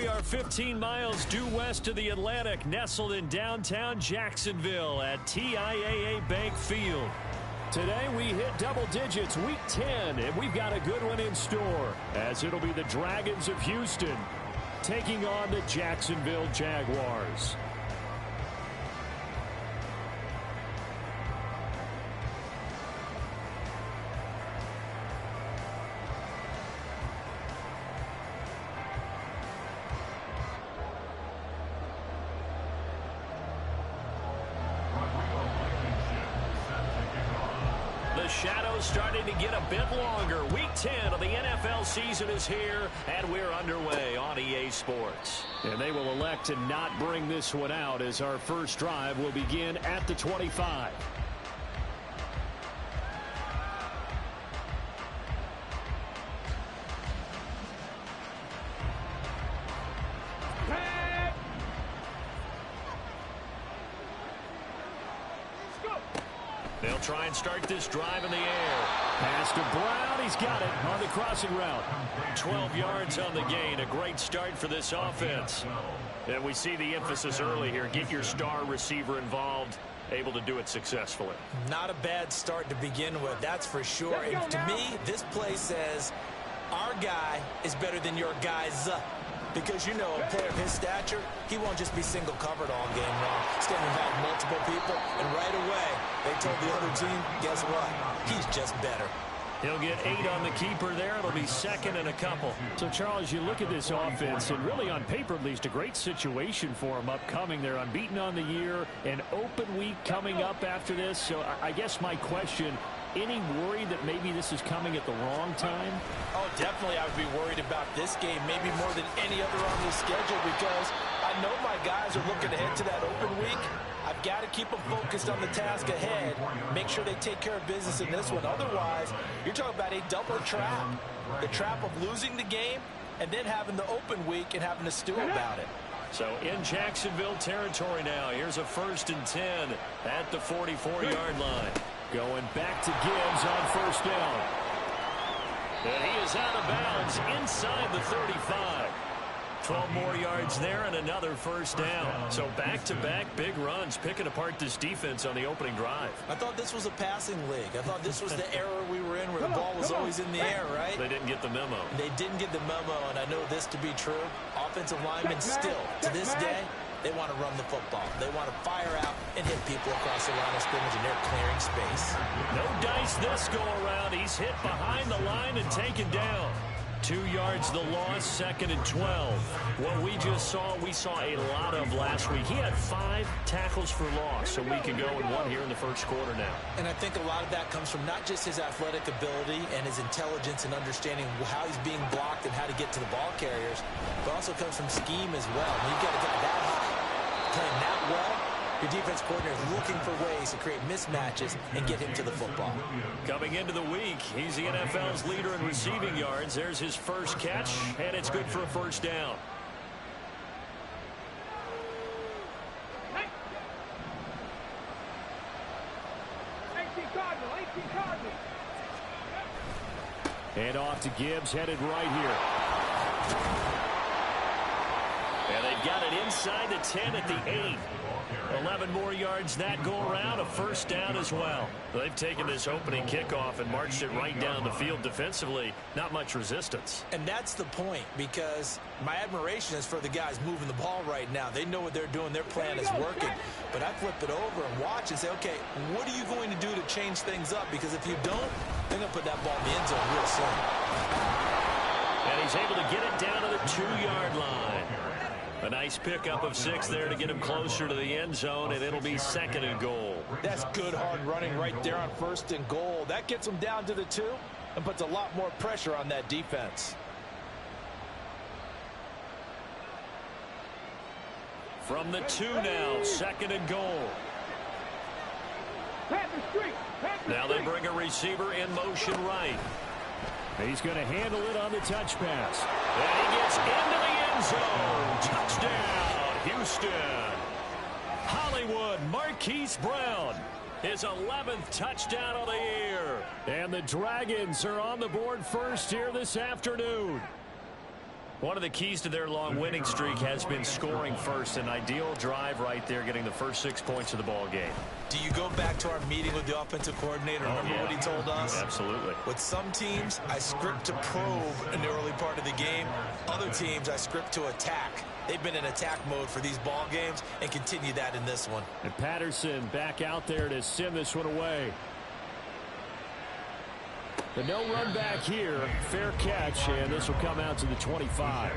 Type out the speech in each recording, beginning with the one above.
we are 15 miles due west of the Atlantic, nestled in downtown Jacksonville at TIAA Bank Field. Today we hit double digits, week 10, and we've got a good one in store, as it'll be the Dragons of Houston taking on the Jacksonville Jaguars. The shadows starting to get a bit longer. Week 10 of the NFL season is here, and we're underway on EA Sports. And they will elect to not bring this one out, as our first drive will begin at the 25. They'll try and start this drive in the air. Pass to Brown. He's got it on the crossing route. 12 yards on the gain. A great start for this offense. And we see the emphasis early here. Get your star receiver involved. Able to do it successfully. Not a bad start to begin with, that's for sure. And to me, this play says our guy is better than your guys. Because, you know, a player of his stature, he won't just be single covered all game long. He's going to involve multiple people, and right away, they told the other team, guess what? He's just better. He'll get 8 on the keeper there. It'll be second and a couple. So, Charles, you look at this offense, and really on paper, at least, a great situation for them upcoming. They're unbeaten on the year, an open week coming up after this. So, I guess my question, any worry that maybe this is coming at the wrong time? Oh, definitely I would be worried about this game, maybe more than any other on this schedule, because I know my guys are looking ahead to that open week. I've got to keep them focused on the task ahead, make sure they take care of business in this one. Otherwise, you're talking about a double trap. The trap of losing the game and then having the open week and having to stew about it. So in Jacksonville territory now, here's a 1st and 10 at the 44-yard line. Going back to Gibbs on first down. And he is out of bounds inside the 35. 12 more yards there and another first down. So back-to-back big runs, picking apart this defense on the opening drive. I thought this was a passing league. I thought this was the era we were in where the ball was always in the air, right? They didn't get the memo. They didn't get the memo, and I know this to be true. Offensive linemen still, to this day, they want to run the football. They want to fire out and hit people across the line of scrimmage, and they're clearing space. No dice this go-around. He's hit behind the line and taken down. 2 yards the loss, 2nd and 12. What we just saw, we saw a lot of last week. He had 5 tackles for loss a week ago and 1 here in the first quarter now. And I think a lot of that comes from not just his athletic ability and his intelligence and understanding how he's being blocked and how to get to the ball carriers, but also comes from scheme as well. When you've got a guy that high, playing that well, your defense coordinator is looking for ways to create mismatches and get him to the football. Coming into the week, he's the NFL's leader in receiving yards. There's his first catch, and it's good for a first down. And off to Gibbs, headed right here. And they've got it inside the 10 at the 8. 11 more yards that go around, a first down as well. They've taken this opening kickoff and marched it right down the field defensively. Not much resistance. And that's the point, because my admiration is for the guys moving the ball right now. They know what they're doing. Their plan is working. But I flip it over and watch and say, okay, what are you going to do to change things up? Because if you don't, they're going to put that ball in the end zone real soon. And he's able to get it down to the 2-yard line. A nice pickup of 6 there to get him closer to the end zone, and it'll be 2nd and goal. That's good hard running right there on 1st and goal. That gets him down to the 2 and puts a lot more pressure on that defense. From the 2 now, 2nd and goal. Now they bring a receiver in motion right. He's going to handle it on the touch pass. And he gets into the end zone. Touchdown, Houston. Hollywood Marquise Brown, his 11th touchdown of the year. And the Dragons are on the board first here this afternoon. One of the keys to their long winning streak has been scoring first. An ideal drive right there, getting the first 6 points of the ball game. Do you go back to our meeting with the offensive coordinator? Remember what he told us? Absolutely. With some teams, I script to probe in the early part of the game. Other teams, I script to attack. They've been in attack mode for these ball games and continue that in this one. And Patterson back out there to send this one away. The no run back here, fair catch, and this will come out to the 25.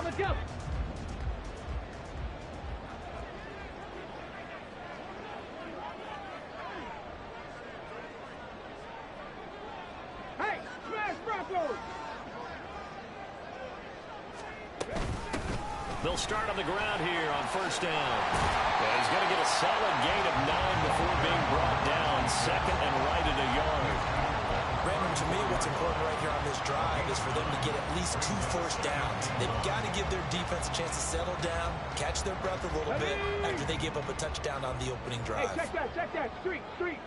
Let's go. Hey, smash Broncos! They'll start on the ground here on first down. And he's going to get a solid gain of 9 before being brought down. Second and right at a yard. Brandon, to me, what's important right here on this drive is for them to get at least 2 first downs. They've got to give their defense a chance to settle down, catch their breath a little bit after they give up a touchdown on the opening drive. Hey, check that. Street.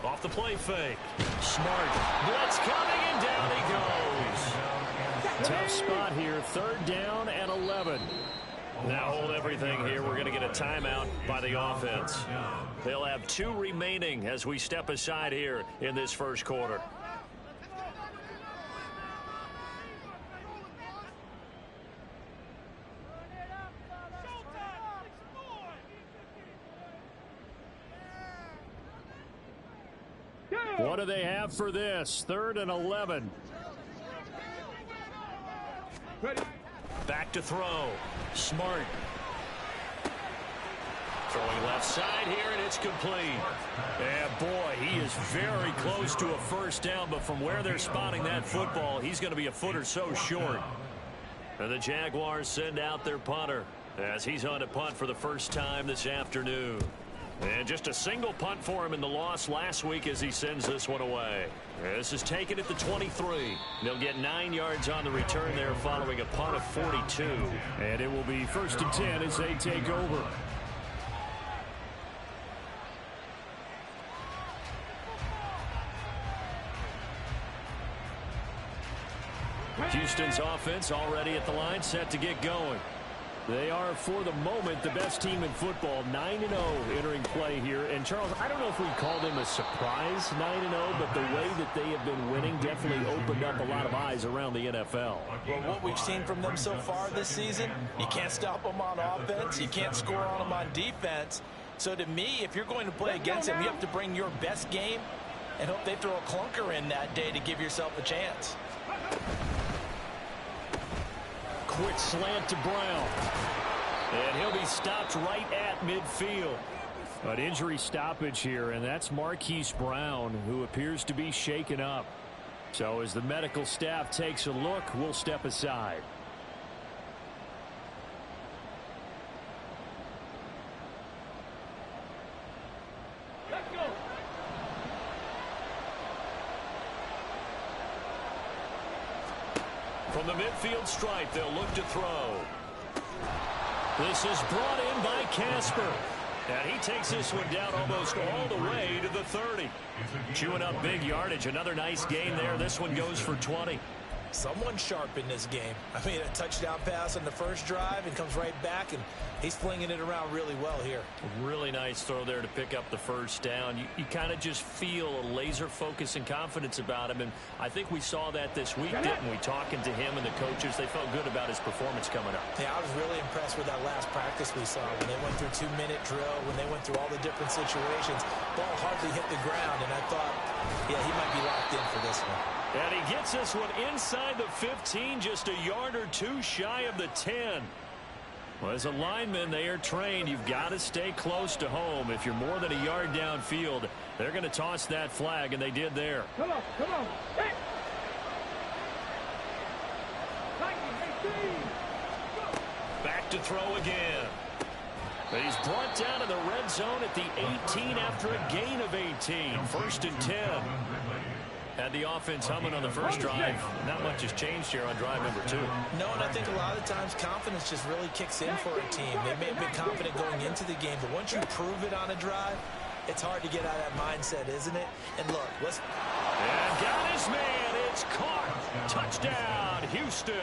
Off the play fake. Smart. Blitz coming, and down he goes. Tough spot here. Third down and 11. Now hold everything here. We're going to get a timeout by the offense. They'll have 2 remaining as we step aside here in this first quarter. What do they have for this? Third and 11. Ready. Back to throw. Smart. Throwing left side here, and it's complete. Yeah, boy, he is very close to a first down, but from where they're spotting that football, he's going to be a foot or so short. And the Jaguars send out their punter as he's on to punt for the first time this afternoon. And just a single punt for him in the loss last week as he sends this one away. This is taken at the 23. They'll get 9 yards on the return there following a punt of 42. And it will be first and 10 as they take over. Houston's offense already at the line, set to get going. They are, for the moment, the best team in football, 9-0 entering play here. And, Charles, I don't know if we'd call them a surprise 9-0, but the way that they have been winning definitely opened up a lot of eyes around the NFL. Well, what we've seen from them so far this season, you can't stop them on offense. You can't score on them on defense. So, to me, if you're going to play against them, you have to bring your best game and hope they throw a clunker in that day to give yourself a chance. Quick slant to Brown. And he'll be stopped right at midfield. An injury stoppage here, and that's Marquise Brown, who appears to be shaken up. So as the medical staff takes a look, we'll step aside. Let's go. From the midfield stripe, they'll look to throw. This is brought in by Casper. And he takes this one down almost all the way to the 30. Chewing up big yardage. Another nice gain there. This one goes for 20. Someone sharp in this game. I mean, a touchdown pass on the first drive and comes right back, and he's flinging it around really well here. Really nice throw there to pick up the first down. You kind of just feel a laser focus and confidence about him, and I think we saw that this week, didn't we? Talking to him and the coaches, they felt good about his performance coming up. Yeah, I was really impressed with that last practice we saw when they went through 2-minute drill, when they went through all the different situations. Ball hardly hit the ground, and I thought, yeah, he might be locked in for this one. And he gets this one inside the 15, just a yard or two shy of the 10. Well, as a lineman, they are trained. You've got to stay close to home. If you're more than a yard downfield, they're going to toss that flag, and they did there. Come on. Hey. Back to throw again. He's brought down in the red zone at the 18 after a gain of 18. 1st and 10. Had the offense humming on the first drive. Not much has changed here on drive number 2. No, and I think a lot of times confidence just really kicks in for a team. They may have been confident going into the game, but once you prove it on a drive, it's hard to get out of that mindset, isn't it? And look, And got his man. It's caught. Touchdown, Houston.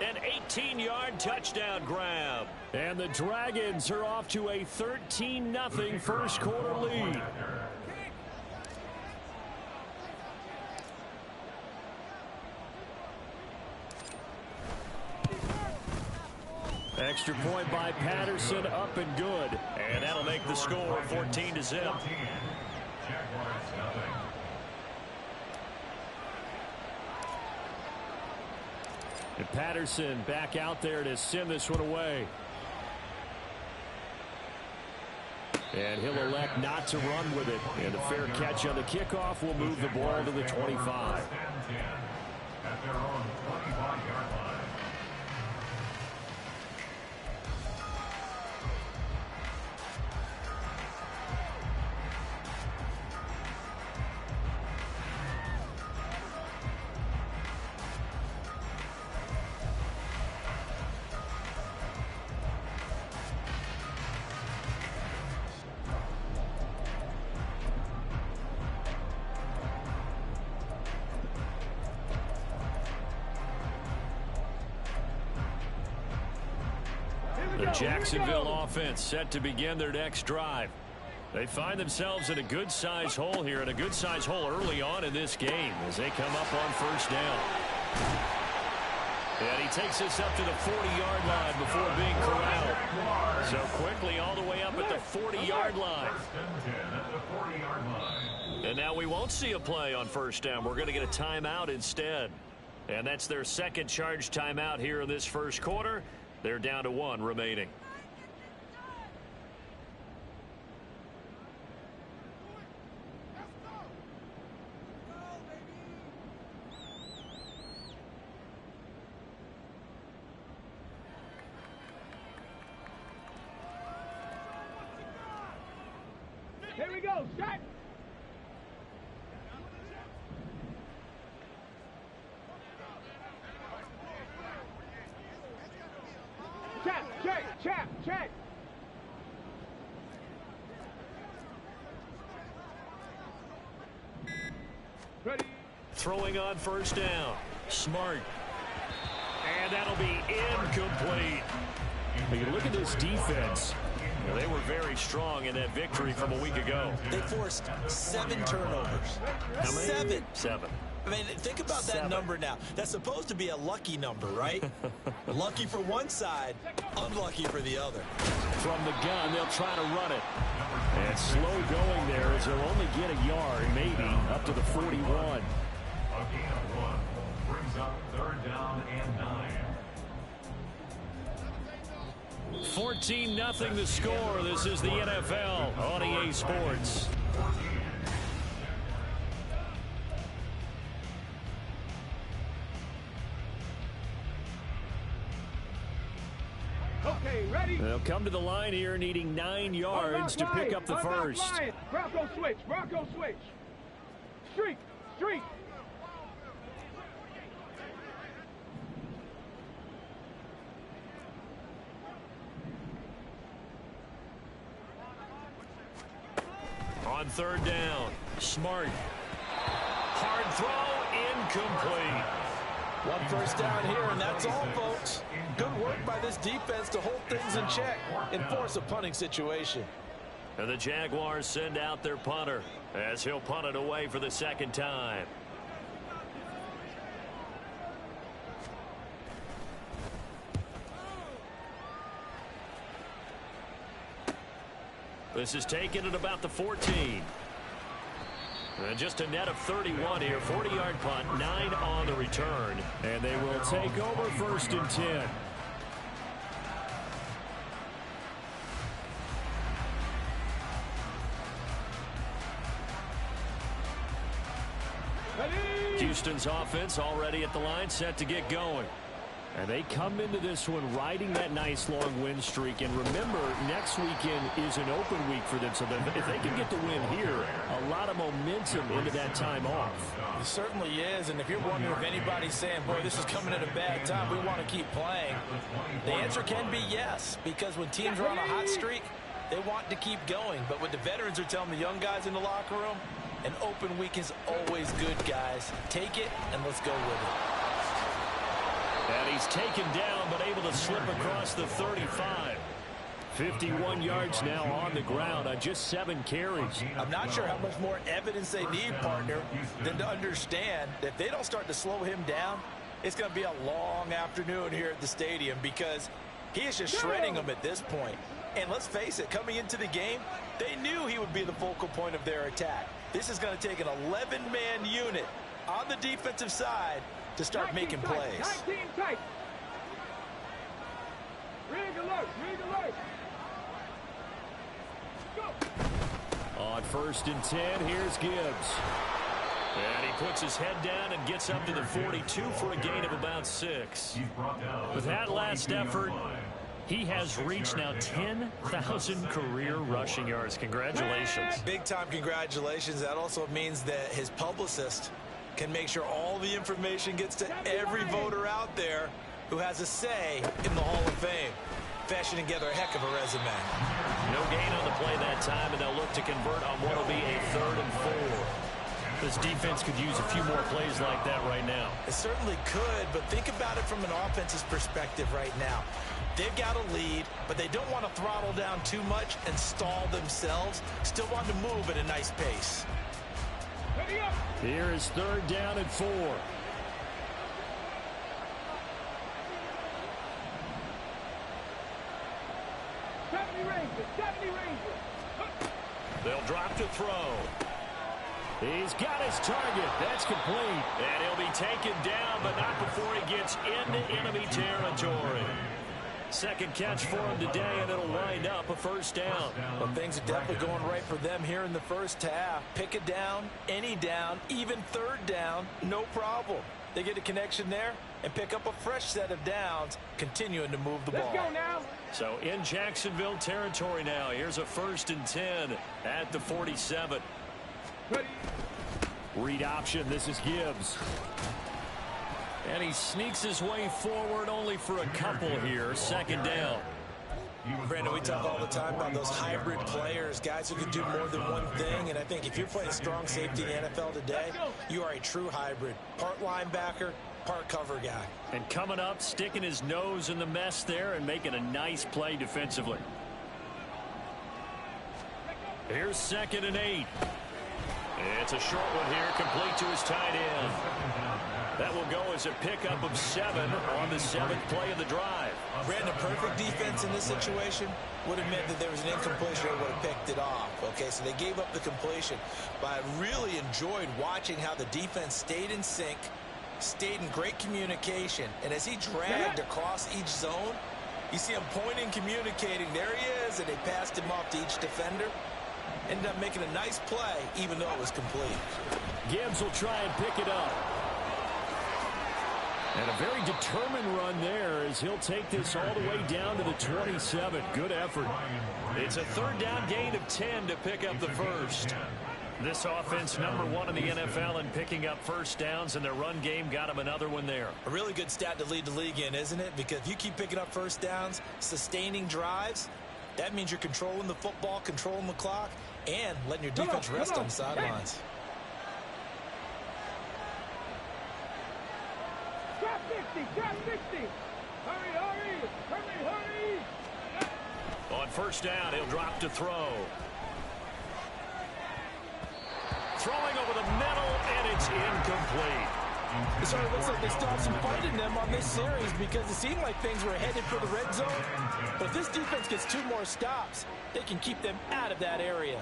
An 18-yard touchdown grab. And the Dragons are off to a 13-0 first quarter lead. Extra point by Patterson, up and good. And that'll make the score 14-0. And Patterson back out there to send this one away. And he'll elect not to run with it. And a fair catch on the kickoff will move the ball to the 25. At their own 25-yard line. The Jacksonville offense set to begin their next drive. They find themselves in a good-sized hole here, and a good-sized hole early on in this game as they come up on first down. And he takes this up to the 40-yard line before being corralled. So quickly all the way up at the 40-yard line. And now we won't see a play on first down. We're going to get a timeout instead. And that's their second charge timeout here in this first quarter. They're down to 1 remaining. Here we go, set. Check. Ready. Throwing on first down. Smart. And that'll be incomplete. You look at this defense. They were very strong in that victory from a week ago. They forced 7 turnovers. How many? 7. I mean, think about that number now. That's supposed to be a lucky number, right? Lucky for one side, unlucky for the other. From the gun, they'll try to run it. And slow going there as they'll only get a yard, maybe, up to the 41. A gain of 1 brings up 3rd down and 9. 14-0 the score. This is the NFL on EA Sports. Okay, ready? They'll come to the line here needing 9 yards to pick up the first. Bronco switch. Streak. On 3rd down, Smart. Hard throw, incomplete. 1 first down here, and that's all, folks. Good work by this defense to hold things in check and force a punting situation. And the Jaguars send out their punter as he'll punt it away for the 2nd time. This is taken at about the 14. And just a net of 31 here. 40-yard punt, 9 on the return. And they will take over 1st and 10. Houston's offense already at the line, set to get going. And they come into this one riding that nice long win streak. And remember, next weekend is an open week for them. So if they can get the win here, a lot of momentum into that time off. It certainly is. And if you're wondering if anybody's saying, boy, this is coming at a bad time, we want to keep playing, the answer can be yes. Because when teams are on a hot streak, they want to keep going. But what the veterans are telling the young guys in the locker room, an open week is always good, guys. Take it, and let's go with it. And he's taken down, but able to slip across the 35. 51 yards now on the ground on just 7 carries. I'm not sure how much more evidence they need, partner, than to understand that if they don't start to slow him down, it's going to be a long afternoon here at the stadium because he is just shredding them at this point. And let's face it, coming into the game, they knew he would be the focal point of their attack. This is going to take an 11-man unit on the defensive side to start making plays. 19 tight. Rig alert, rig alert. Go. On 1st and 10, here's Gibbs. And he puts his head down and gets up to the 42 for a gain of about 6. With that last effort, he has reached now 10,000 career rushing yards. Congratulations. Big-time congratulations. That also means that his publicist can make sure all the information gets to every voter out there who has a say in the Hall of Fame. Fashioning together a heck of a resume. No gain on the play that time, and they'll look to convert on what will be a 3rd and 4. This defense could use a few more plays like that right now. It certainly could, but think about it from an offense's perspective right now. They've got a lead, but they don't want to throttle down too much and stall themselves. Still want to move at a nice pace. Here is 3rd down and 4. 70 Rangers, 70 Rangers. They'll drop to throw. He's got his target. That's complete. And he'll be taken down, but not before he gets into enemy territory. 2nd catch for him today, and it'll wind up a 1st down. Well, things are definitely going right for them here in the first half. Pick it down, any down, even 3rd down, no problem. They get a connection there and pick up a fresh set of downs, continuing to move the ball. Let's go now. So in Jacksonville territory now. Here's a 1st and 10 at the 47. Ready. Read option. This is Gibbs. And he sneaks his way forward only for a couple here. 2nd down. Brandon, we talk all the time about those hybrid players, guys who can do more than one thing. And I think if you're playing strong safety in the NFL today, you are a true hybrid. Part linebacker, part cover guy. And coming up, sticking his nose in the mess there and making a nice play defensively. Here's 2nd and 8. It's a short one here, complete to his tight end. That will go as a pickup of 7 on the 7th play of the drive. Brandon, perfect defense in this situation would have meant that there was an incompletion and would have picked it off. Okay, so they gave up the completion. But I really enjoyed watching how the defense stayed in sync, stayed in great communication. And as he dragged across each zone, you see him pointing, communicating. There he is, and they passed him off to each defender. Ended up making a nice play, even though it was complete. Gibbs will try and pick it up. And a very determined run there as he'll take this all the way down to the 27. Good effort. It's a 3rd down gain of 10 to pick up the 1st. This offense #1 in the NFL in picking up 1st downs, and their run game got him another one there. A really good stat to lead the league in, isn't it? Because if you keep picking up 1st downs, sustaining drives, that means you're controlling the football, controlling the clock, and letting your defense rest on the sidelines. Drop 60, drop 60. Hurry, hurry, hurry, hurry. On 1st down, he'll drop to throw. Throwing over the middle, and it's incomplete. So it looks like they still have some fight in them on this series because it seemed like things were headed for the red zone. But if this defense gets 2 more stops, they can keep them out of that area.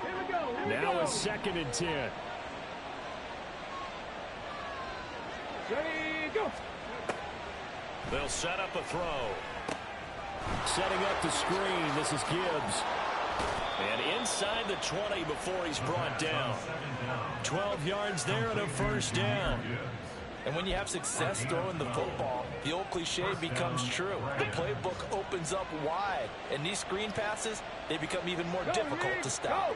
Here we go, here we Now go. a 2nd and 10. Ready, go. They'll set up a throw. Setting up the screen. This is Gibbs. And inside the 20 before he's brought down. 12 yards there and a first down. And when you have success throwing the football, the old cliche becomes true. The playbook opens up wide. And these screen passes, they become even more difficult to stop.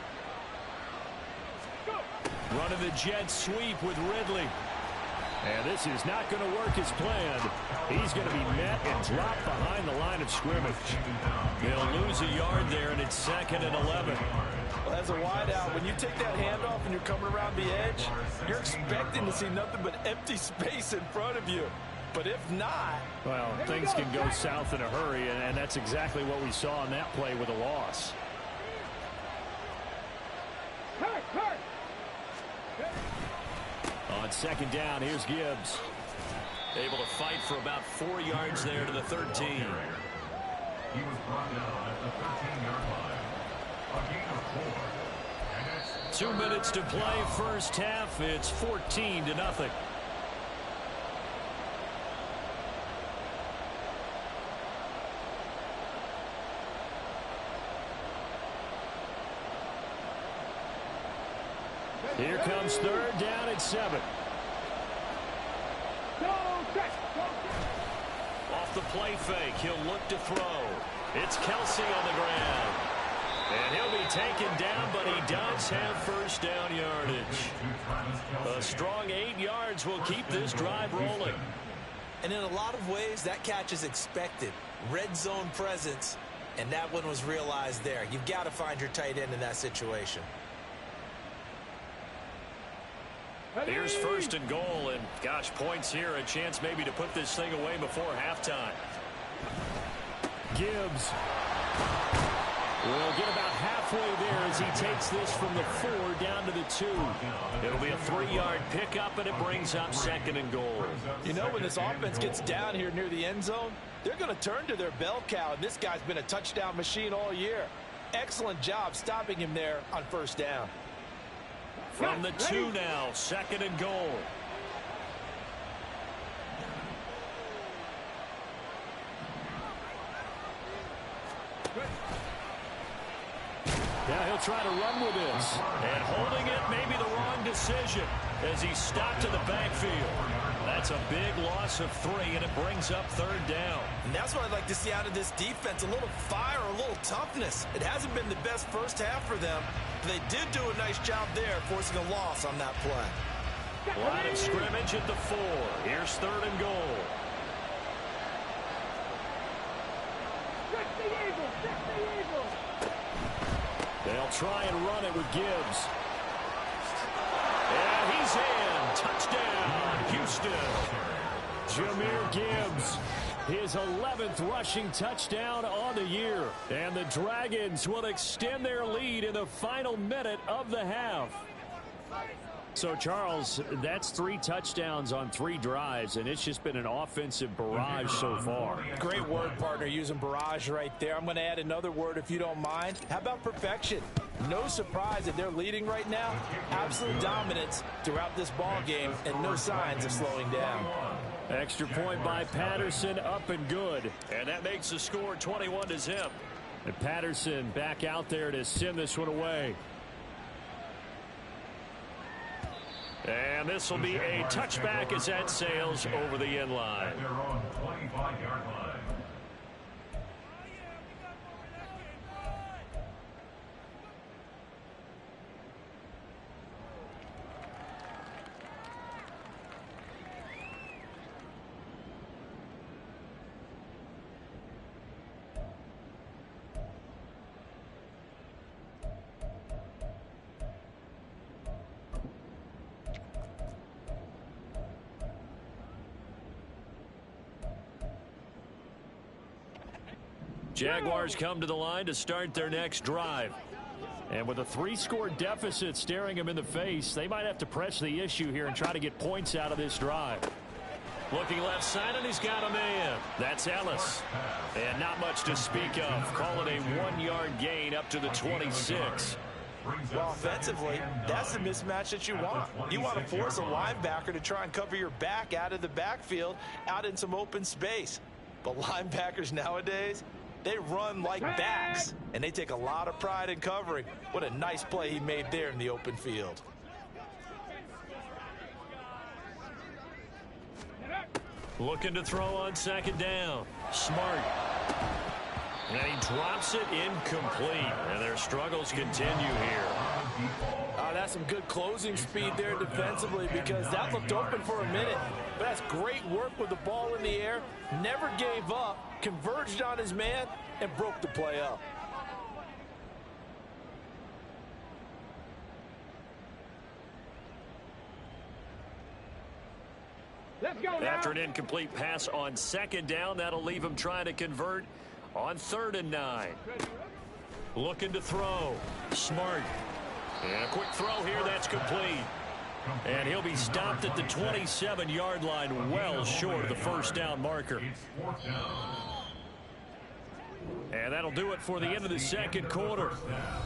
Running the jet sweep with Ridley. And this is not going to work as planned. He's going to be met and dropped behind the line of scrimmage. They'll lose a yard there, and it's 2nd and 11. Well, as a wideout, when you take that handoff and you're coming around the edge, you're expecting to see nothing but empty space in front of you. But if not... Well, things can go south in a hurry, and that's exactly what we saw on that play with a loss. On 2nd down, here's Gibbs. Able to fight for about 4 yards there to the 13. He was brought down at the 13-yard line. A gain of 4. 2 minutes to play first half. It's 14-0. Here comes 3rd down at 7. Off the play fake, he'll look to throw. It's Kelsey on the ground. And he'll be taken down, but he does have first down yardage. A strong 8 yards will keep this drive rolling. And in a lot of ways, that catch is expected. Red zone presence, and that one was realized there. You've got to find your tight end in that situation. Here's 1st and goal, and gosh, points here, a chance maybe to put this thing away before halftime. Gibbs will get about halfway there as he takes this from the 4 down to the 2. It'll be a 3-yard pickup, and it brings up 2nd and goal. You know, when this offense gets down here near the end zone, they're going to turn to their bell cow, and this guy's been a touchdown machine all year. Excellent job stopping him there on 1st down. From the 2 now, 2nd and goal. Now he'll try to run with this. And holding it may be the wrong decision as he's stopped in the backfield. That's a big loss of 3, and it brings up 3rd down. And that's what I'd like to see out of this defense, a little fire, a little toughness. It hasn't been the best first half for them. They did do a nice job there, forcing a loss on that play. Line of scrimmage at the 4. Here's 3rd and goal. They'll try and run it with Gibbs. And he's in. Touchdown, Houston. Jahmyr Gibbs, his 11th rushing touchdown on the year. And the Dragons will extend their lead in the final minute of the half. So, Charles, that's 3 touchdowns on 3 drives, and it's just been an offensive barrage so far. Great word, partner, using barrage right there. I'm going to add another word if you don't mind. How about perfection? No surprise that they're leading right now. Absolute dominance throughout this ball game, and no signs of slowing down. Extra point by Patterson, up and good. And that makes the score 21-0. And Patterson back out there to send this one away. And this will be a touchback as that sails over the end line. At their own 25-yard line. Jaguars come to the line to start their next drive. And with a 3-score deficit staring them in the face, they might have to press the issue here and try to get points out of this drive. Looking left side, and he's got a man. That's Ellis. And not much to speak of. Call it a 1-yard gain up to the 26. Well, offensively, that's the mismatch that you want. You want to force a linebacker to try and cover your back out of the backfield, out in some open space. But linebackers nowadays, They run like backs, and they take a lot of pride in covering. What a nice play he made there in the open field. Looking to throw on second down. Smart. And he drops it incomplete. And their struggles continue here. That's some good closing speed there defensively, because that looked open for a minute. But that's great work with the ball in the air. Never gave up, converged on his man, and broke the play up. Let's go now. After an incomplete pass on second down, that'll leave him trying to convert on 3rd and 9. Looking to throw. Smart. And a quick throw here, that's complete. And he'll be stopped at the 27-yard line, well short of the first down marker. And that'll do it for the end of the second quarter.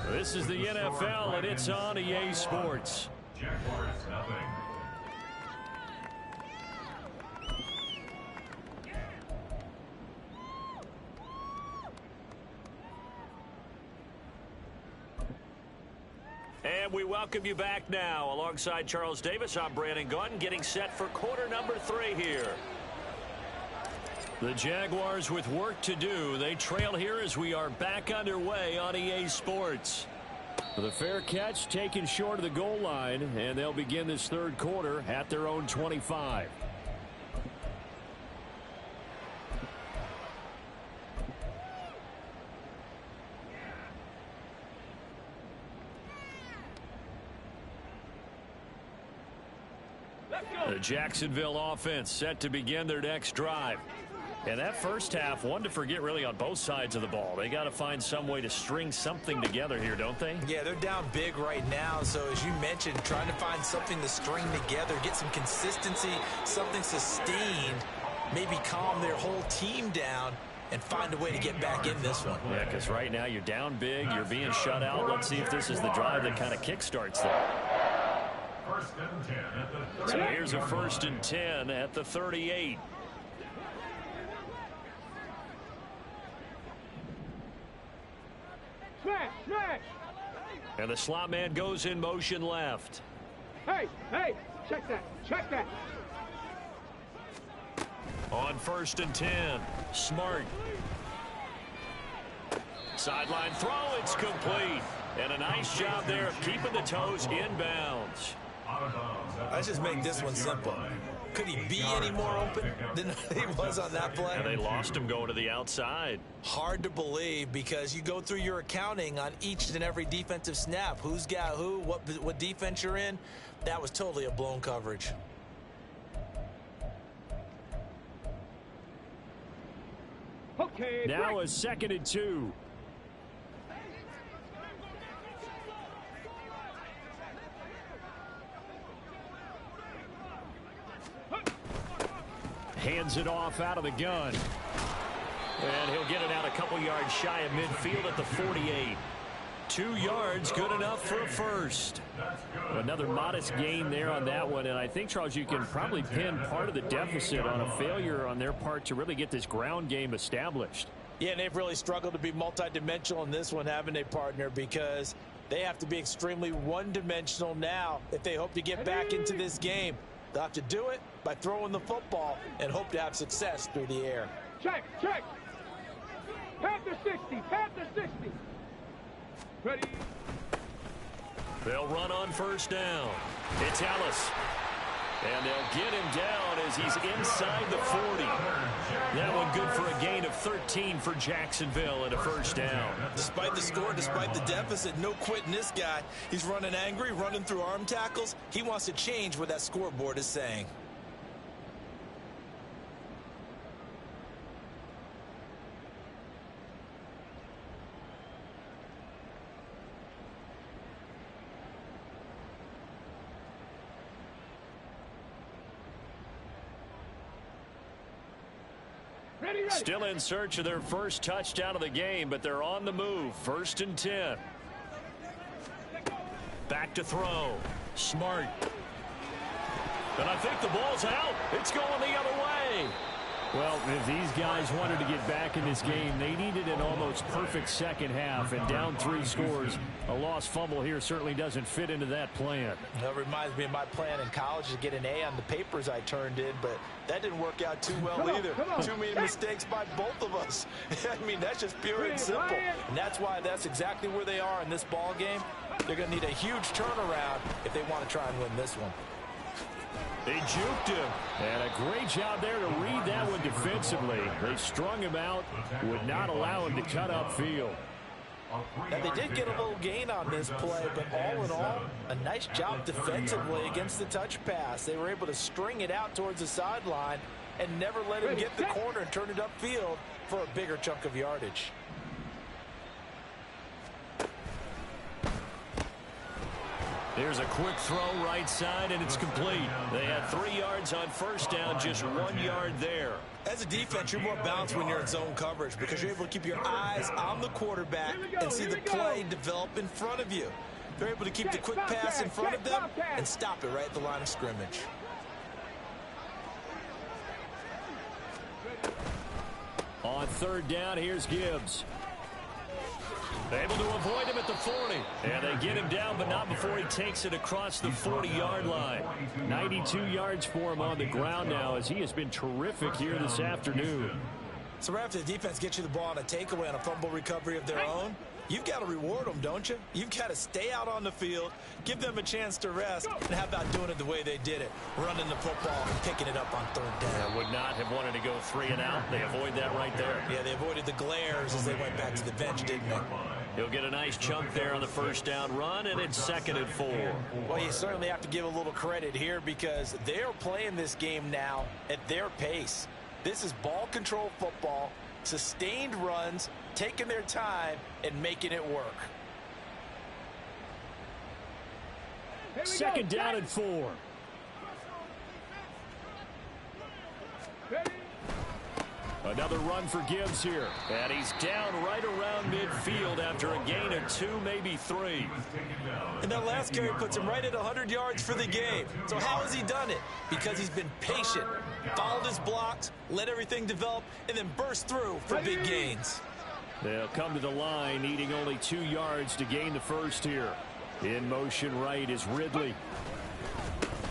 This is the NFL, and it's on EA Sports. Jaguars nothing. And we welcome you back now. Alongside Charles Davis, I'm Brandon Gunn, getting set for quarter number 3 here. The Jaguars with work to do. They trail here as we are back underway on EA Sports. The fair catch taken short of the goal line, and they'll begin this third quarter at their own 25. The Jacksonville offense set to begin their next drive. And that first half, one to forget really on both sides of the ball. They got to find some way to string something together here, don't they? Yeah, they're down big right now. So as you mentioned, trying to find something to string together, get some consistency, something sustained, maybe calm their whole team down and find a way to get back in this one. Yeah, because right now you're down big, you're being shut out. Let's see if this is the drive that kind of kickstarts them. First and 10 at the 38. So here's a 1st and 10 at the 38. Smash, smash. And the slot man goes in motion left. Hey, check that, check that. On 1st and 10, Smart. Sideline throw, it's complete. And a nice job there of keeping the toes inbounds. Let's just make this one simple. Could he be any more open than he was on that play? And they lost him going to the outside. Hard to believe, because you go through your accounting on each and every defensive snap. Who's got who, what defense you're in. That was totally a blown coverage. Okay. Now a 2nd and 2. Hands it off out of the gun. And he'll get it out a couple yards shy of midfield at the 48. 2 yards, good enough for a first. Another modest gain there on that one. And I think, Charles, you can probably pin part of the deficit on a failure on their part to really get this ground game established. Yeah, and they've really struggled to be multidimensional in this one, haven't they, partner? Because they have to be extremely one-dimensional now if they hope to get back into this game. They'll have to do it by throwing the football and hope to have success through the air. Check. Panther 60, Panther 60. Ready. They'll run on 1st down. It's Ellis. And they'll get him down as he's inside the 40. That one good for a gain of 13 for Jacksonville and a 1st down. Despite the score, despite the deficit, no quitting this guy. He's running angry, running through arm tackles. He wants to change what that scoreboard is saying. Still in search of their first touchdown of the game, but they're on the move. 1st and 10. Back to throw. Smart. And I think the ball's out. It's going the other way. Well, if these guys wanted to get back in this game, they needed an almost perfect second half, and down 3 scores. A lost fumble here certainly doesn't fit into that plan. That reminds me of my plan in college to get an A on the papers I turned in, but that didn't work out too well either. Too many mistakes by both of us. I mean, that's just pure and simple. And that's why that's exactly where they are in this ball game. They're going to need a huge turnaround if they want to try and win this one. They juked him, and a great job there to read that one defensively. They strung him out, would not allow him to cut upfield. Now, they did get a little gain on this play, but all in all, a nice job defensively against the touch pass. They were able to string it out towards the sideline and never let him get the corner and turn it upfield for a bigger chunk of yardage. There's a quick throw right side, and it's complete. They had 3 yards on first down, just 1 yard there. As a defense, you're more balanced when you're in zone coverage because you're able to keep your eyes on the quarterback and see the play develop in front of you. They're able to keep the quick pass in front of them and stop it right at the line of scrimmage. On third down, here's Gibbs. Able to avoid him at the 40. And they get him down, but not before he takes it across the 40-yard line. 92 yards for him on the ground now, as he has been terrific here this afternoon. So right after the defense gets you the ball on a takeaway on a fumble recovery of their own, you've got to reward them, don't you? You've got to stay out on the field, give them a chance to rest, and how about doing it the way they did it, running the football and picking it up on third down. They would not have wanted to go 3 and out. They avoid that right there. Yeah, they avoided the glares as they went back to the bench, didn't they? He'll get a nice chunk there on the first down run, and it's 2nd and 4. Well, you certainly have to give a little credit here because they're playing this game now at their pace. This is ball control football, sustained runs, taking their time, and making it work. 2nd down and 4. Another run for Gibbs here. And he's down right around midfield after a gain of 2, maybe 3. And that last carry puts him right at 100 yards for the game. So how has he done it? Because he's been patient, followed his blocks, let everything develop, and then burst through for big gains. They'll come to the line, needing only 2 yards to gain the first here. In motion right is Ridley.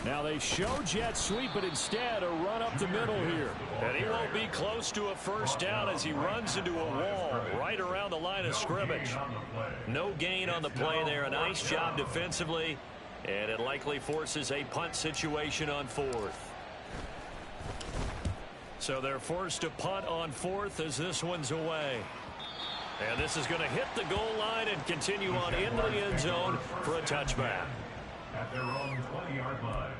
Now they show jet sweep, but instead a run up the middle here. And he won't be close to a first down as he runs into a wall right around the line of scrimmage. No gain on the play there. A nice job defensively, and it likely forces a punt situation on 4th. So they're forced to punt on 4th as this one's away. And this is going to hit the goal line and continue on into the end zone for a touchback. At their own 20-yard line.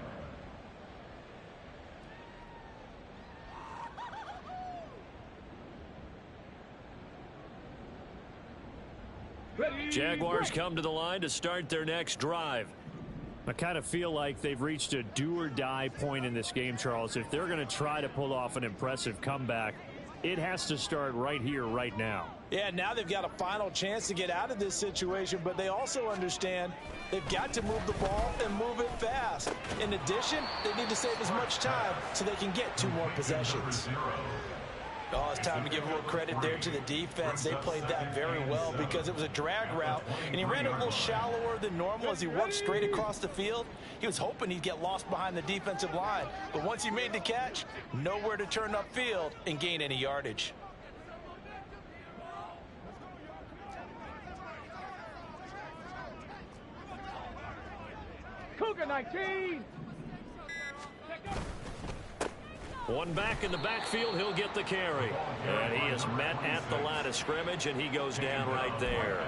Jaguars come to the line to start their next drive. I kind of feel like they've reached a do-or-die point in this game, Charles. If they're going to try to pull off an impressive comeback, it has to start right here, right now. Yeah, now they've got a final chance to get out of this situation, but they also understand they've got to move the ball and move it fast. In addition, they need to save as much time so they can get 2 more possessions. Oh, it's time to give a little credit there to the defense. They played that very well because it was a drag route, and he ran it a little shallower than normal as he worked straight across the field. He was hoping he'd get lost behind the defensive line, but once he made the catch, nowhere to turn upfield and gain any yardage. Cougar 19. One back in the backfield, he'll get the carry. And he is met at the line of scrimmage, and he goes down right there.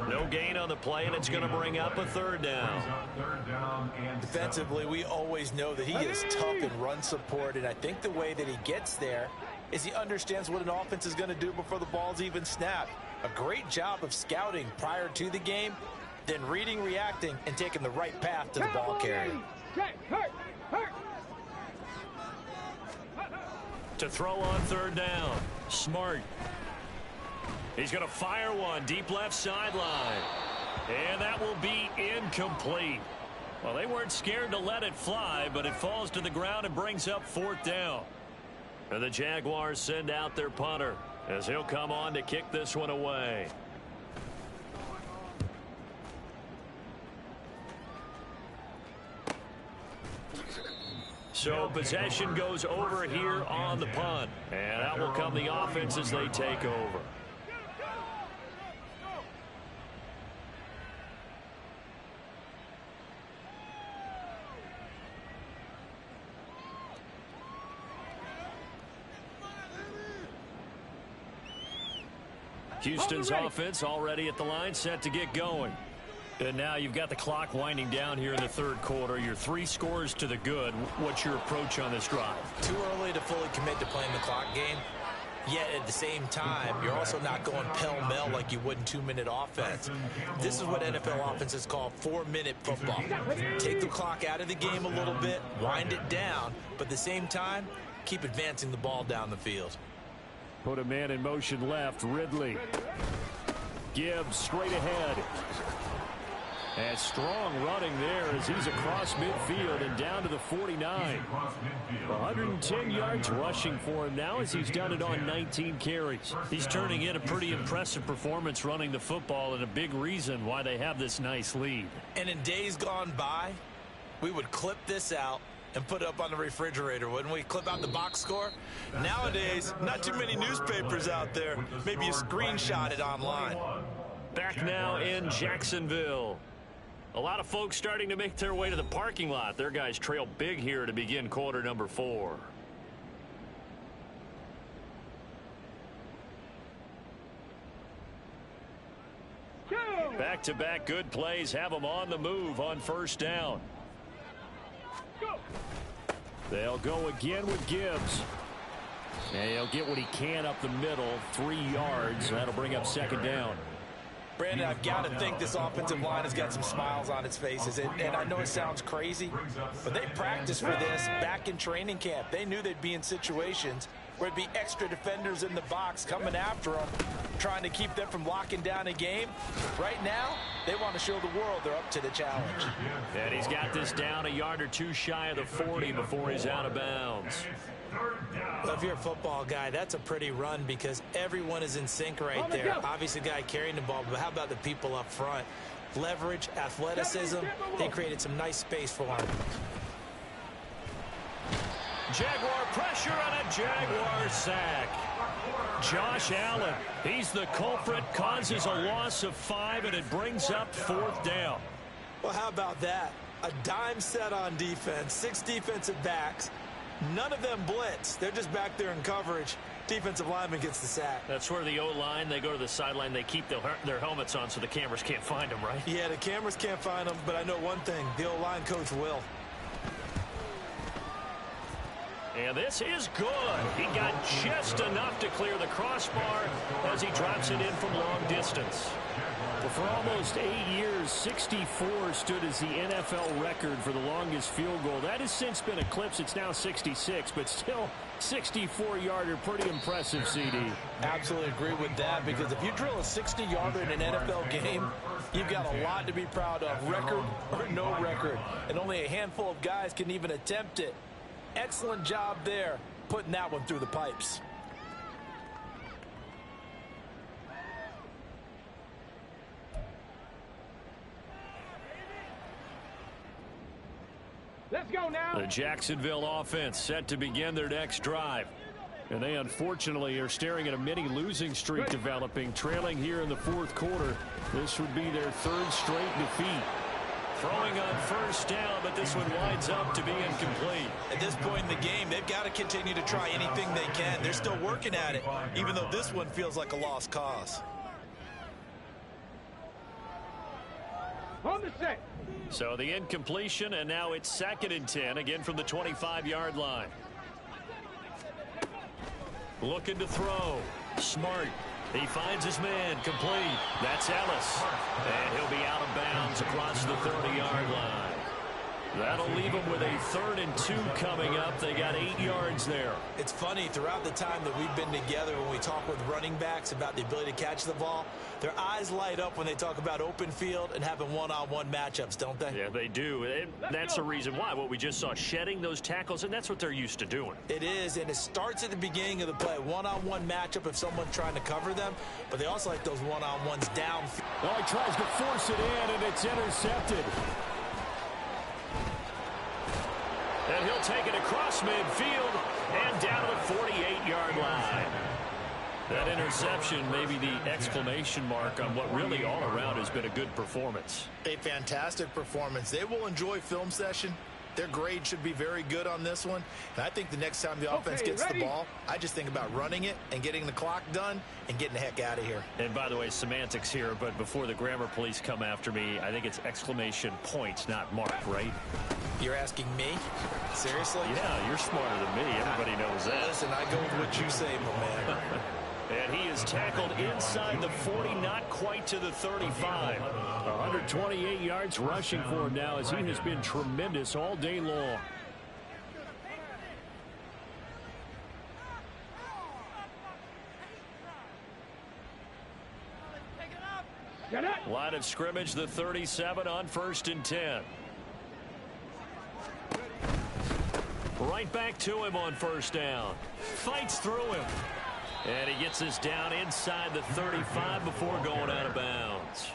No gain on the play, and it's going to bring up a 3rd down. Defensively, we always know that he is tough in run support, and I think the way that he gets there is he understands what an offense is going to do before the ball's even snapped. A great job of scouting prior to the game, then reading, reacting, and taking the right path to the ball carrier. To throw on 3rd down. Smart. He's going to fire one deep left sideline. And that will be incomplete. Well, they weren't scared to let it fly, but it falls to the ground and brings up 4th down. And the Jaguars send out their punter as he'll come on to kick this one away. So possession goes over here on the punt. And out will come the offense as they take over. Houston's offense already at the line, set to get going. And now you've got the clock winding down here in the third quarter. You're 3 scores to the good. What's your approach on this drive? Too early to fully commit to playing the clock game. Yet at the same time, you're also not going pell-mell like you would in 2-minute offense. This is what NFL offenses call 4-minute football. Take the clock out of the game a little bit, wind it down, but at the same time, keep advancing the ball down the field. Put a man in motion left. Ridley. Gibbs straight ahead. And strong running there as he's across midfield and down to the 49. 110 yards rushing for him now as he's done it on 19 carries. He's turning in a pretty impressive performance running the football and a big reason why they have this nice lead. And in days gone by, we would clip this out and put it up on the refrigerator, wouldn't we? Clip out the box score. Nowadays, not too many newspapers out there. Maybe you screenshot it online. Back now in Jacksonville. A lot of folks starting to make their way to the parking lot. Their guys trail big here to begin quarter number 4. Back-to-back good plays have them on the move on first down. They'll go again with Gibbs. And he'll get what he can up the middle, 3 yards. That'll bring up second down. Brandon, I've got to think this offensive line has got some smiles on its faces. And I know it sounds crazy, but they practiced for this back in training camp. They knew they'd be in situations where it'd be extra defenders in the box coming after them, trying to keep them from locking down a game. Right now, they want to show the world they're up to the challenge. And he's got this down a yard or 2 shy of the 40 before he's out of bounds. Well, if you're a football guy, that's a pretty run because everyone is in sync right there. Obviously, the guy carrying the ball, but how about the people up front? Leverage, athleticism, they created some nice space for him. Jaguar pressure and a Jaguar sack. Josh Allen, he's the culprit, causes a loss of 5, and it brings up 4th down. Well, how about that? A dime set on defense, 6 defensive backs. None of them blitz. They're just back there in coverage. Defensive lineman gets the sack. That's where the O-line, they go to the sideline, they keep their helmets on so the cameras can't find them, right? Yeah, the cameras can't find them, but I know one thing. The O-line coach will. And this is good. He got just enough to clear the crossbar as he drops it in from long distance. Well, for almost 8 years, 64 stood as the NFL record for the longest field goal. That has since been eclipsed. It's now 66, but still 64-yarder, pretty impressive, CD. Absolutely agree with that, because if you drill a 60-yarder in an NFL game, you've got a lot to be proud of, record or no record. And only a handful of guys can even attempt it. Excellent job there, putting that one through the pipes. Let's go now. The Jacksonville offense set to begin their next drive. And they unfortunately are staring at a mini losing streak developing, trailing here in the 4th quarter. This would be their 3rd straight defeat. Throwing on first down, but this one winds up to be incomplete. At this point in the game, they've got to continue to try anything they can. They're still working at it, even though this one feels like a lost cause. On the set. So the incompletion, and now it's 2nd and 10, again from the 25-yard line. Looking to throw. Smart. He finds his man, complete. That's Ellis. And he'll be out of bounds across the 30-yard line. That'll leave them with a 3rd and 2 coming up. They got 8 yards there. It's funny, throughout the time that we've been together, when we talk with running backs about the ability to catch the ball, their eyes light up when they talk about open field and having one-on-one matchups, don't they? Yeah, they do. And that's the reason why. What we just saw, shedding those tackles, and that's what they're used to doing. It is, and it starts at the beginning of the play. One-on-one matchup if someone's trying to cover them, but they also like those one-on-ones down. Oh, he tries to force it in, and it's intercepted. And he'll take it across midfield and down to the 48-yard line. That interception may be the exclamation mark on what really all around has been a good performance. A fantastic performance. They will enjoy film session. Their grade should be very good on this one. And I think the next time the offense gets the ball, I just think about running it and getting the clock done and getting the heck out of here. And by the way, semantics here, but before the grammar police come after me, I think it's exclamation points, not mark, right? You're asking me? Seriously? Yeah, you're smarter than me. Everybody knows that. Listen, I go with what you say, my man. And he is tackled inside the 40, not quite to the 35. 128 yards rushing for him now, as he has been tremendous all day long. Line of scrimmage, the 37 on 1st and 10. Right back to him on 1st down. Fights through him. And he gets us down inside the 35 before going out of bounds.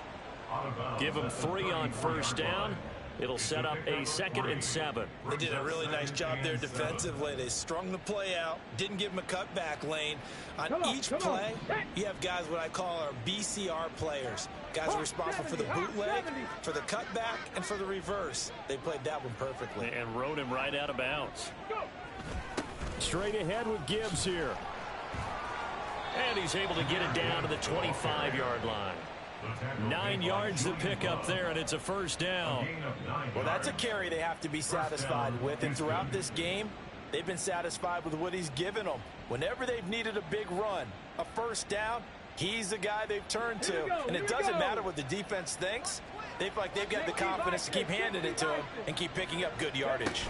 Give him 3 on 1st down. It'll set up a 2nd and 7. They did a really nice job there defensively. They strung the play out, didn't give him a cutback lane. On each play, you have guys what I call our BCR players. Guys are responsible for the bootleg, for the cutback, and for the reverse. They played that one perfectly. And rode him right out of bounds. Straight ahead with Gibbs here. And he's able to get it down to the 25-yard line. 9 yards to pick up there, and it's a 1st down. Well, that's a carry they have to be satisfied with. And throughout this game, they've been satisfied with what he's given them. Whenever they've needed a big run, a 1st down, he's the guy they've turned to. And it doesn't matter what the defense thinks. They feel like they've got the confidence to keep handing it to him and keep picking up good yardage.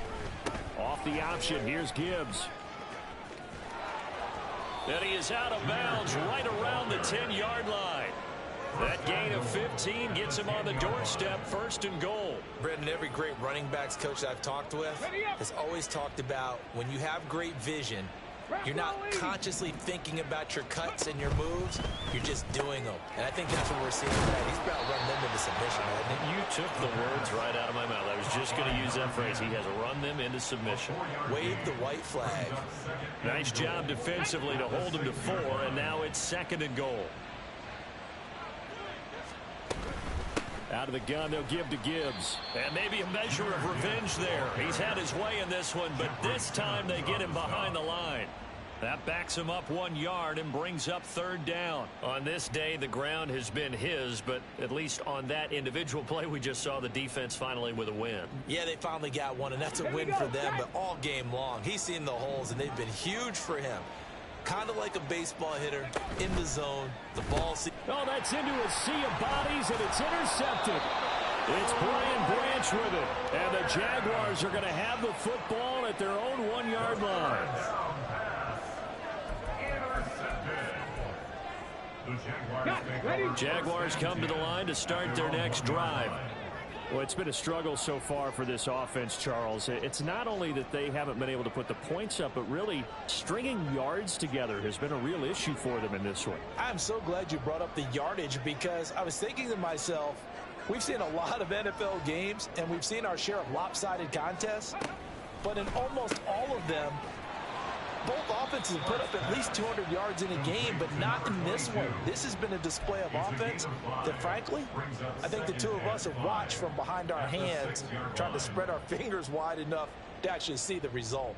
Off the option, here's Gibbs. And he is out of bounds right around the 10-yard line. That gain of 15 gets him on the doorstep, 1st and goal. Brendan, every great running backs coach I've talked with has always talked about when you have great vision, you're not consciously thinking about your cuts and your moves, you're just doing them. And I think that's what we're seeing today. He's about to run them into submission, hasn't he? You took the words right out of my mouth. I was just going to use that phrase. He has run them into submission. Wave the white flag. Nice job defensively to hold him to 4, and now it's 2nd and goal. Out of the gun, they'll give to Gibbs. And maybe a measure of revenge there. He's had his way in this one, but this time they get him behind the line. That backs him up 1 yard and brings up 3rd down. On this day, the ground has been his, but at least on that individual play, we just saw the defense finally with a win. Yeah, they finally got one, and that's a win for them, but all game long, he's seen the holes, and they've been huge for him. Kind of like a baseball hitter, in the zone, the ball. Oh, that's into a sea of bodies, and it's intercepted. It's Brian Branch with it, and the Jaguars are going to have the football at their own 1-yard line. Jaguars come to the line to start their next drive. Well, it's been a struggle so far for this offense, Charles. It's not only that they haven't been able to put the points up, but really stringing yards together has been a real issue for them in this one. I'm so glad you brought up the yardage, because I was thinking to myself, we've seen a lot of NFL games, and we've seen our share of lopsided contests, but in almost all of them, both offenses have put up at least 200 yards in a game, but not in this one. This has been a display of offense that, frankly, I think the two of us have watched from behind our hands, trying to spread our fingers wide enough to actually see the result.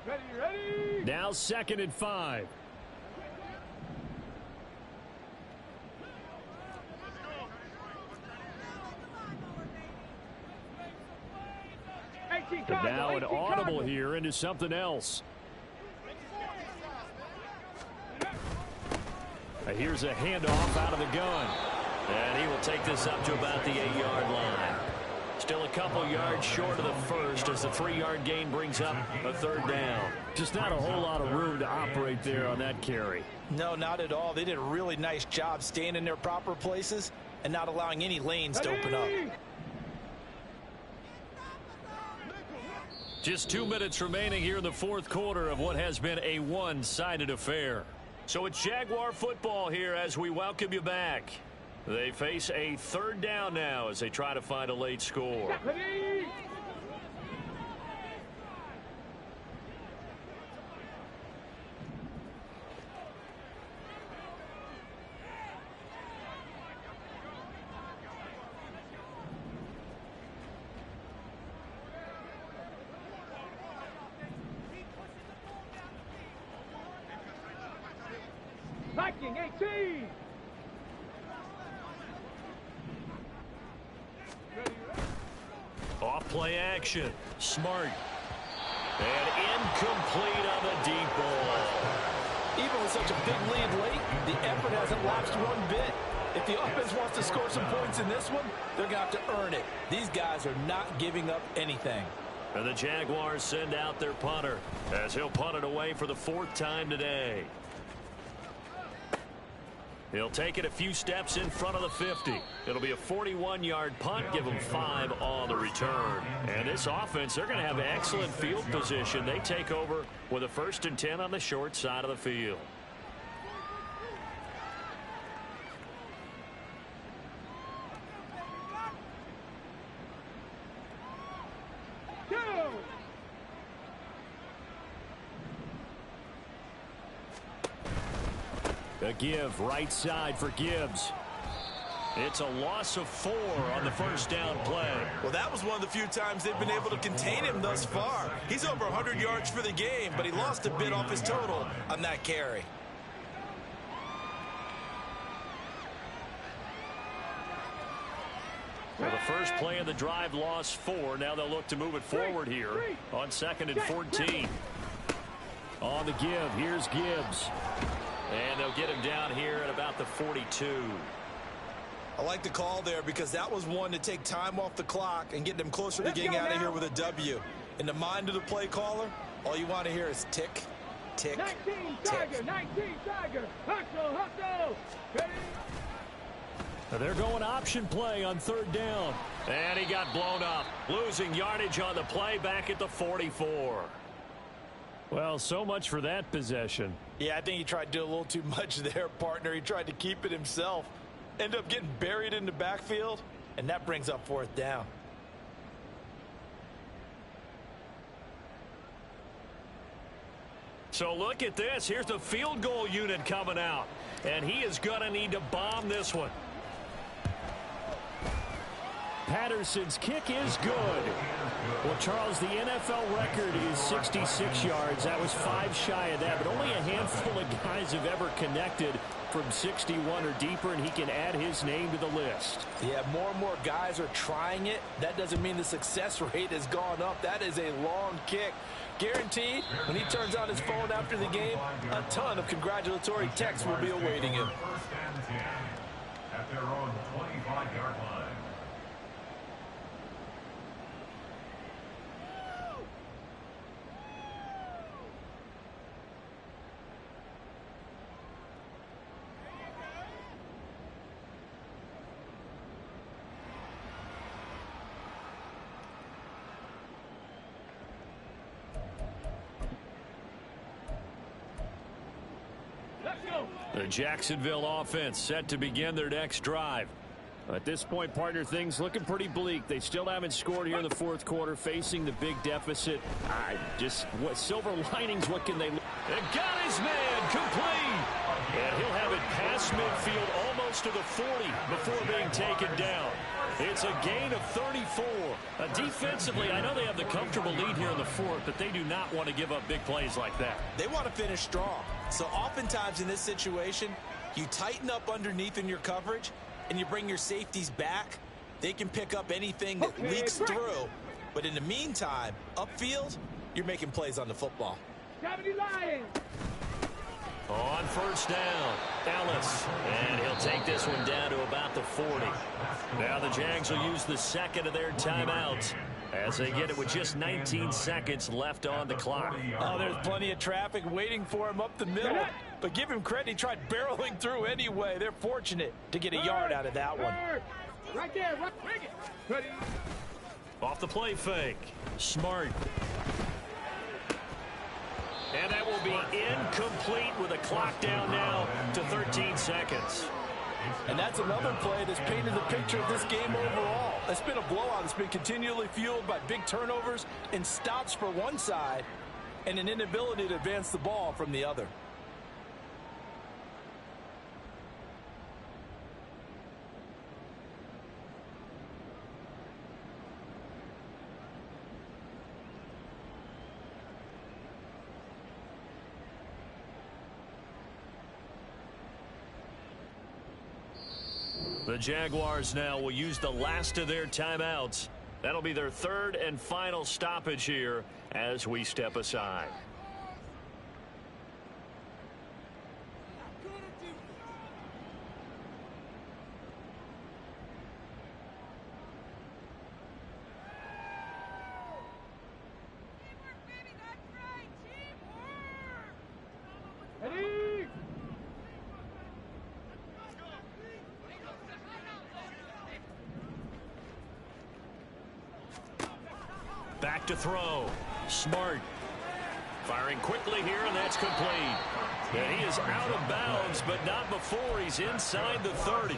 Ready. Now 2nd and 5. And now an audible here into something else. Here's a handoff out of the gun. And he will take this up to about the 8-yard line. Still a couple yards short of the first as the 3-yard gain brings up a third down. Just not a whole lot of room to operate there on that carry. No, not at all. They did a really nice job staying in their proper places and not allowing any lanes to open up. Just 2 minutes remaining here in the fourth quarter of what has been a one-sided affair. So it's Jaguar football here as we welcome you back. They face a third down now as they try to find a late score. Viking 18. Off play action. Smart. And incomplete on the deep ball. Even with such a big lead late, the effort hasn't lapsed one bit. If the offense wants to score some points in this one, they're going to have to earn it. These guys are not giving up anything. And the Jaguars send out their punter as he'll punt it away for the 4th time today. He'll take it a few steps in front of the 50. It'll be a 41-yard punt, give them 5 on the return. And this offense, they're going to have excellent field position. They take over with a 1st and 10 on the short side of the field. A give right side for Gibbs. It's a loss of 4 on the first down play. Well, that was one of the few times they've been able to contain him thus far. He's over 100 yards for the game, but he lost a bit off his total on that carry. Well, the first play of the drive lost 4. Now they'll look to move it forward here on 2nd and 14. On the give, here's Gibbs. And they'll get him down here at about the 42. I like the call there because that was one to take time off the clock and get them closer to getting out of here with a W. In the mind of the play caller, all you want to hear is tick, tick, 19 tick. Tiger, 19 Tiger. Hustle, hustle. Ready? They're going option play on 3rd down. And he got blown up. Losing yardage on the play back at the 44. Well, so much for that possession. Yeah, I think he tried to do a little too much there, partner. He tried to keep it himself. Ended up getting buried in the backfield, and that brings up 4th down. So look at this. Here's the field goal unit coming out. And he is going to need to bomb this one. Patterson's kick is good. Well, Charles, the NFL record is 66 yards. That was 5 shy of that, but only a handful of guys have ever connected from 61 or deeper, and he can add his name to the list. Yeah, more and more guys are trying it. That doesn't mean the success rate has gone up. That is a long kick. Guaranteed, when he turns on his phone after the game, a ton of congratulatory texts will be awaiting him. 1st and 10 at their own 25-yard line. The Jacksonville offense set to begin their next drive. At this point, partner, things looking pretty bleak. They still haven't scored here in the 4th quarter, facing the big deficit. What silver linings, what can they... And got his man complete. And he'll have it past midfield almost to the 40 before being taken down. It's a gain of 34. Defensively, I know they have the comfortable lead here in the 4th, but they do not want to give up big plays like that. They want to finish strong. So oftentimes in this situation, you tighten up underneath in your coverage and you bring your safeties back. They can pick up anything that leaks through. But in the meantime, upfield, you're making plays on the football. 70 Lions. On 1st down, Ellis. And he'll take this one down to about the 40. Now the Jags will use the second of their timeouts as they get it with just 19 seconds left on the clock. Oh, there's plenty of traffic waiting for him up the middle. But give him credit, he tried barreling through anyway. They're fortunate to get a yard out of that one. Right there, right. Ready. Off the play fake. Smart. And that will be incomplete with a clock down now to 13 seconds. And that's another play that's painted the picture of this game overall. It's been a blowout. It's been continually fueled by big turnovers and stops for one side and an inability to advance the ball from the other. The Jaguars now will use the last of their timeouts. That'll be their third and final stoppage here as we step aside. Ready. Back to throw. Smart. Firing quickly here, and that's complete. And he is out of bounds, but not before he's inside the 30.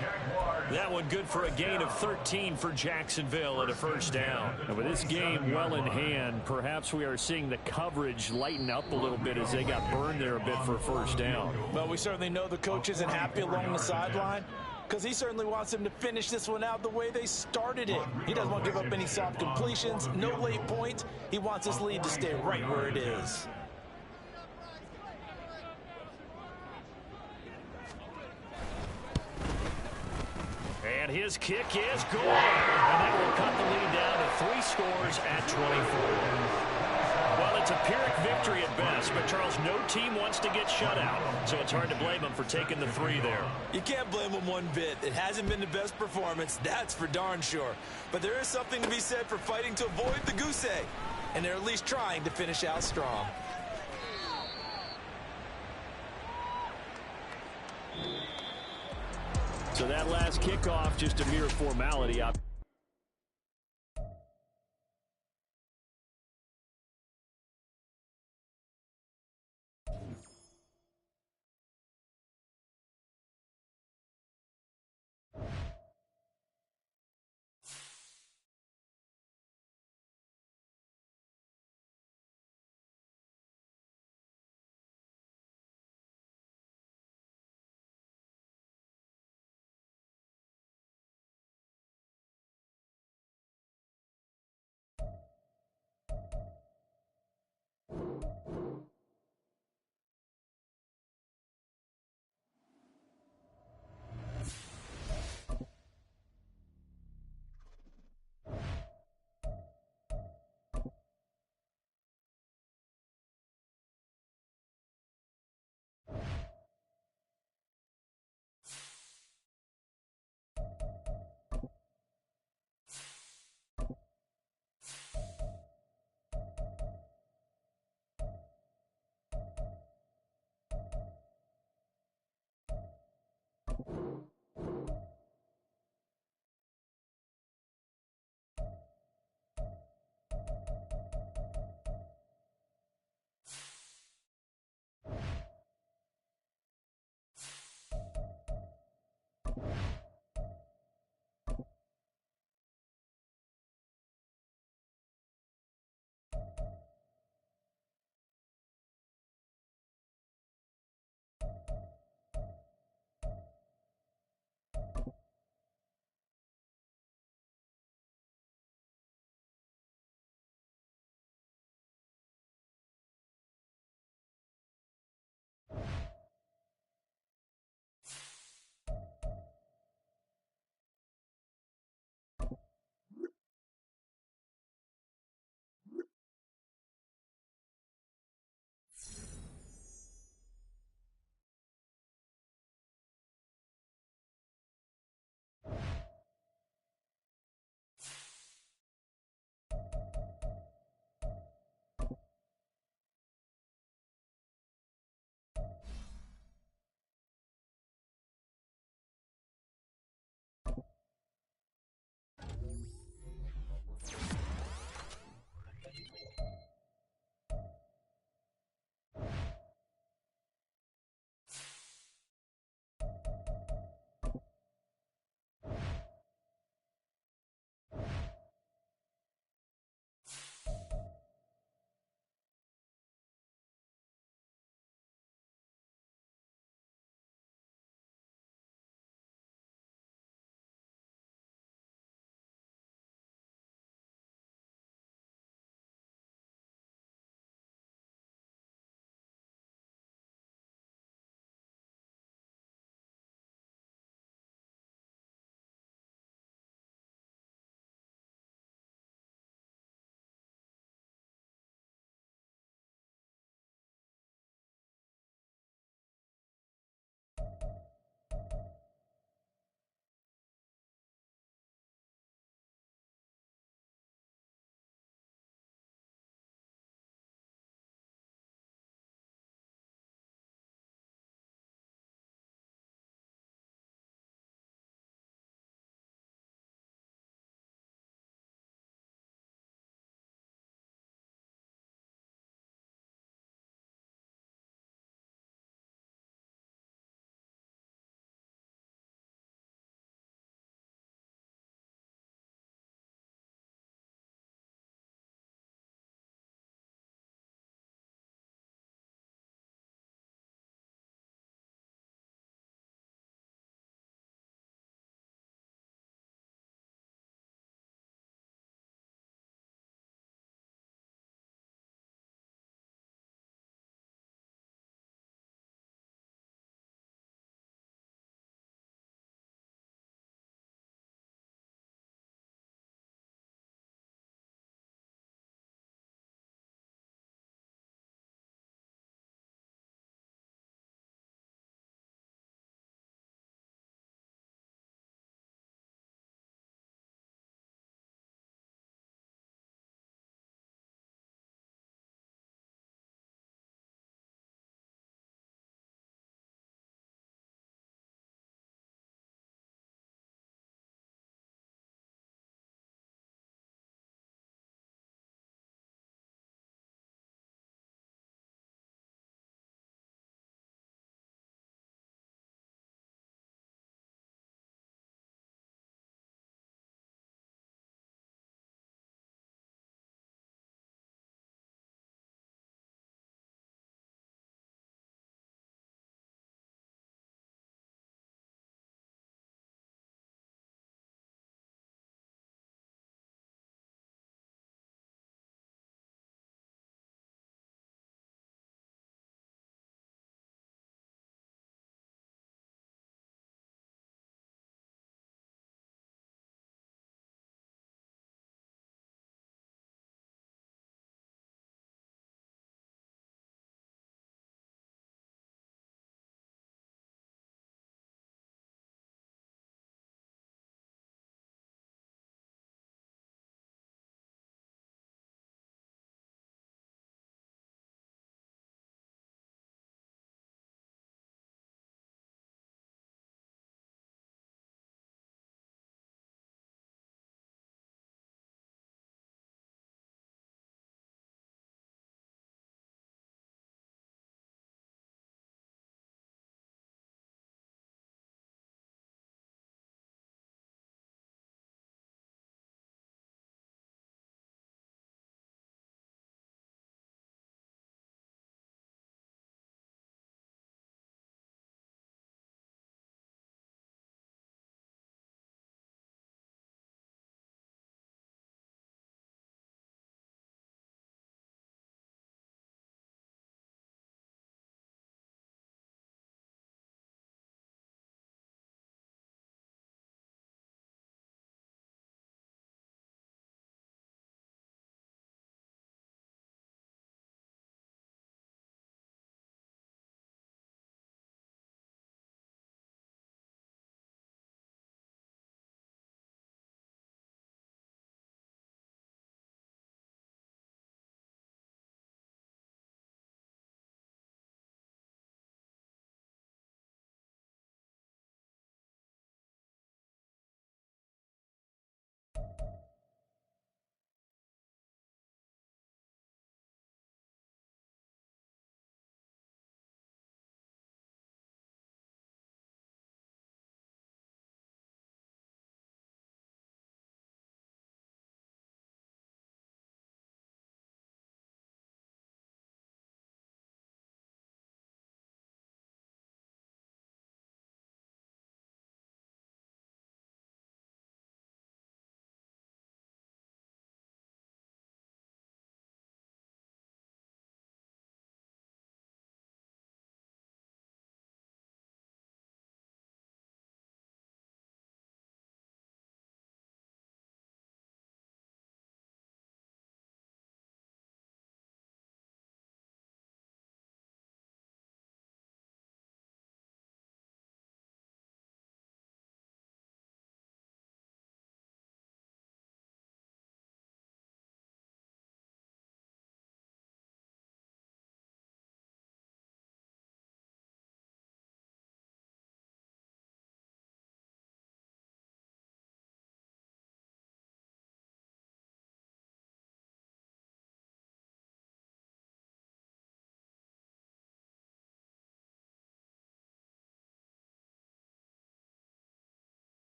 That one good for a gain of 13 for Jacksonville and a first down. And with this game well in hand, perhaps we are seeing the coverage lighten up a little bit as they got burned there a bit for a first down. Well, we certainly know the coach isn't happy along the sideline because he certainly wants them to finish this one out the way they started it. He doesn't want to give up any soft completions, no late points. He wants his lead to stay right where it is. And his kick is good. And that will cut the lead down to 3 scores at 24. Well, it's a Pyrrhic victory at best, but Charles, no team wants to get shut out, so it's hard to blame them for taking the 3 there. You can't blame them one bit. It hasn't been the best performance, that's for darn sure. But there is something to be said for fighting to avoid the goose egg, and they're at least trying to finish out strong. So that last kickoff, just a mere formality.